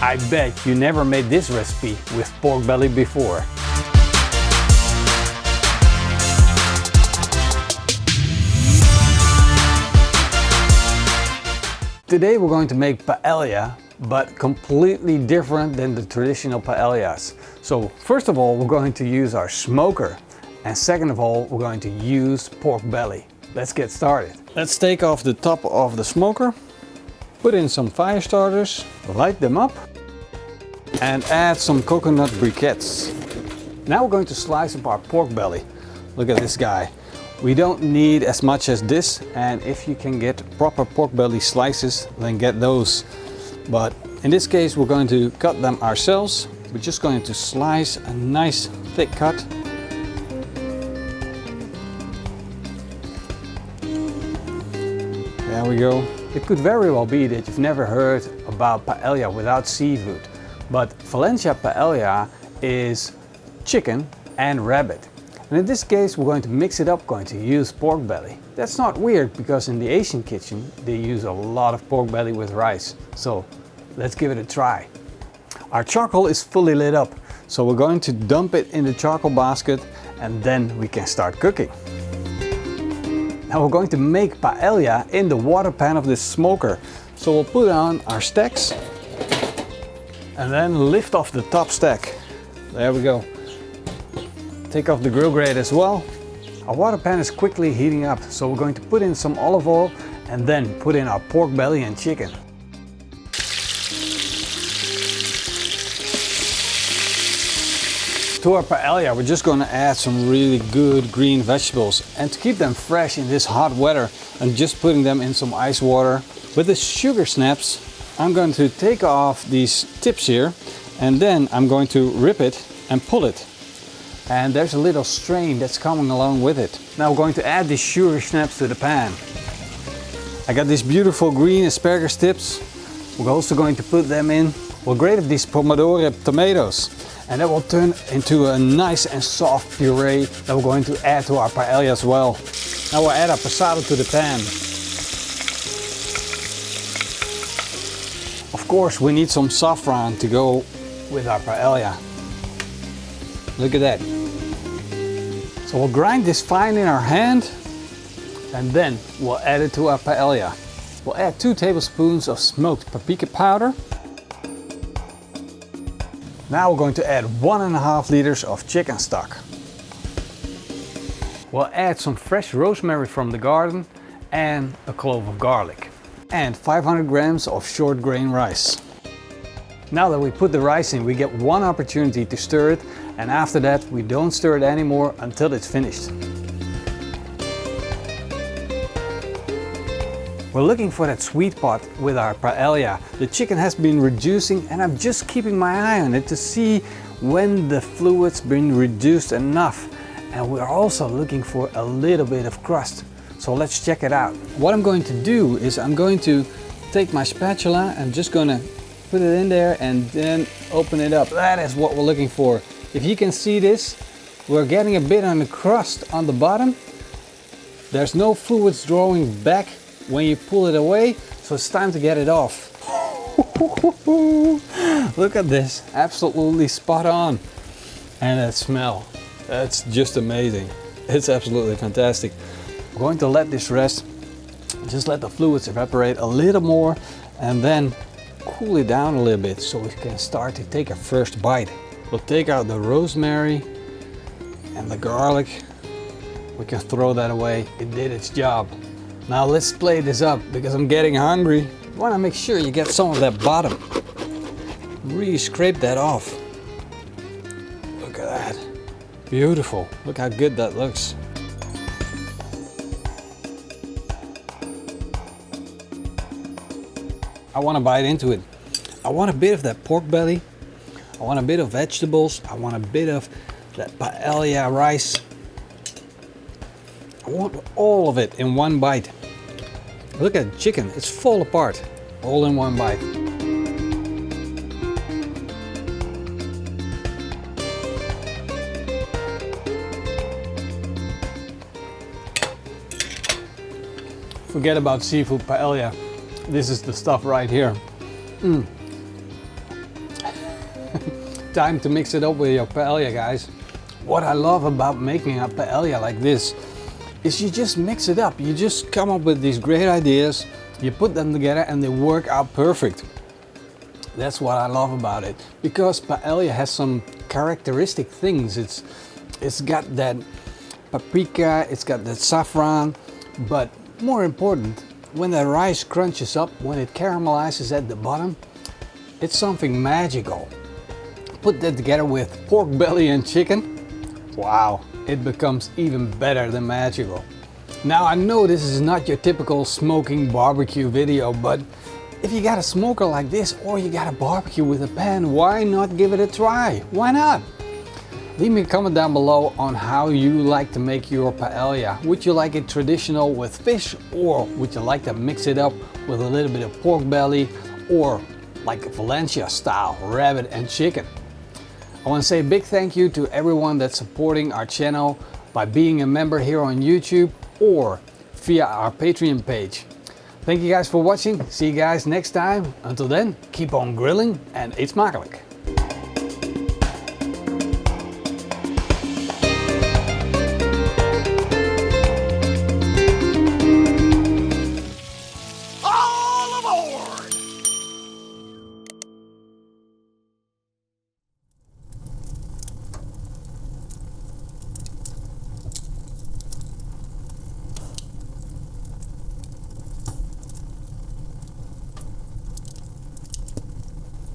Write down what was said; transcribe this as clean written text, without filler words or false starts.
I bet you never made this recipe with pork belly before. Today we're going to make paella, but completely different than the traditional paellas. So first of all, we're going to use our smoker, and second of all, we're going to use pork belly. Let's get started. Let's take off the top of the smoker, put in some fire starters, light them up, and add some coconut briquettes. Now we're going to slice up our pork belly. Look at this guy. We don't need as much as this, and if you can get proper pork belly slices, then get those. But in this case, we're going to cut them ourselves. We're just going to slice a nice thick cut. There we go. It could very well be that you've never heard about paella without seafood, but Valencia paella is chicken and rabbit. And in this case, we're going to mix it up, going to use pork belly. That's not weird because in the Asian kitchen, they use a lot of pork belly with rice. So let's give it a try. Our charcoal is fully lit up, so we're going to dump it in the charcoal basket and then we can start cooking. Now we're going to make paella in the water pan of this smoker. So we'll put on our stacks and then lift off the top stack. There we go. Take off the grill grate as well. Our water pan is quickly heating up, so we're going to put in some olive oil and then put in our pork belly and chicken. To our paella, we're just going to add some really good green vegetables, and to keep them fresh in this hot weather, I'm just putting them in some ice water. With the sugar snaps, I'm going to take off these tips here, and then I'm going to rip it and pull it. And there's a little strain that's coming along with it. Now we're going to add these sugar snaps to the pan. I got these beautiful green asparagus tips. We're also going to put them in. We'll grate up these pomodoro tomatoes, and that will turn into a nice and soft puree that we're going to add to our paella as well. Now we'll add our passata to the pan. Of course, we need some saffron to go with our paella. Look at that. So we'll grind this fine in our hand and then we'll add it to our paella. We'll add 2 tablespoons of smoked paprika powder. Now we're going to add 1.5 liters of chicken stock. We'll add some fresh rosemary from the garden and a clove of garlic. And 500 grams of short grain rice. Now that we put the rice in, we get one opportunity to stir it, and after that we don't stir it anymore until it's finished. We're looking for that sweet spot with our paella. The chicken has been reducing and I'm just keeping my eye on it to see when the fluid's been reduced enough. And we're also looking for a little bit of crust. So let's check it out. What I'm going to do is I'm going to take my spatula and just going to put it in there and then open it up. That is what we're looking for. If you can see this, we're getting a bit on the crust on the bottom. There's no fluids drawing back when you pull it away, so it's time to get it off. Look at this, absolutely spot on. And that smell, that's just amazing. It's absolutely fantastic. We're going to let this rest, just let the fluids evaporate a little more and then cool it down a little bit so we can start to take a first bite. We'll take out the rosemary and the garlic. We can throw that away. It did its job. Now let's plate this up because I'm getting hungry. You want to make sure you get some of that bottom. Really scrape that off. Look at that. Beautiful. Look how good that looks. I want to bite into it. I want a bit of that pork belly. I want a bit of vegetables. I want a bit of that paella rice. I want all of it in one bite. Look at the chicken, it's fall apart, all in one bite. Forget about seafood paella. This is the stuff right here. time to mix it up with your paella, guys. What I love about making a paella like this is you just mix it up. You just come up with these great ideas, you put them together and they work out perfect. That's what I love about it, because paella has some characteristic things. It's got that paprika, it's got that saffron, but more important, when the rice crunches up, when it caramelizes at the bottom, it's something magical. Put that together with pork belly and chicken, wow, it becomes even better than magical. Now I know this is not your typical smoking barbecue video, but if you got a smoker like this or you got a barbecue with a pan, why not give it a try? Why not? Leave me a comment down below on how you like to make your paella. Would you like it traditional with fish, or would you like to mix it up with a little bit of pork belly, or like a Valencia style, rabbit and chicken? I want to say a big thank you to everyone that's supporting our channel by being a member here on YouTube or via our Patreon page. Thank you guys for watching. See you guys next time. Until then, keep on grilling and eet smakelijk.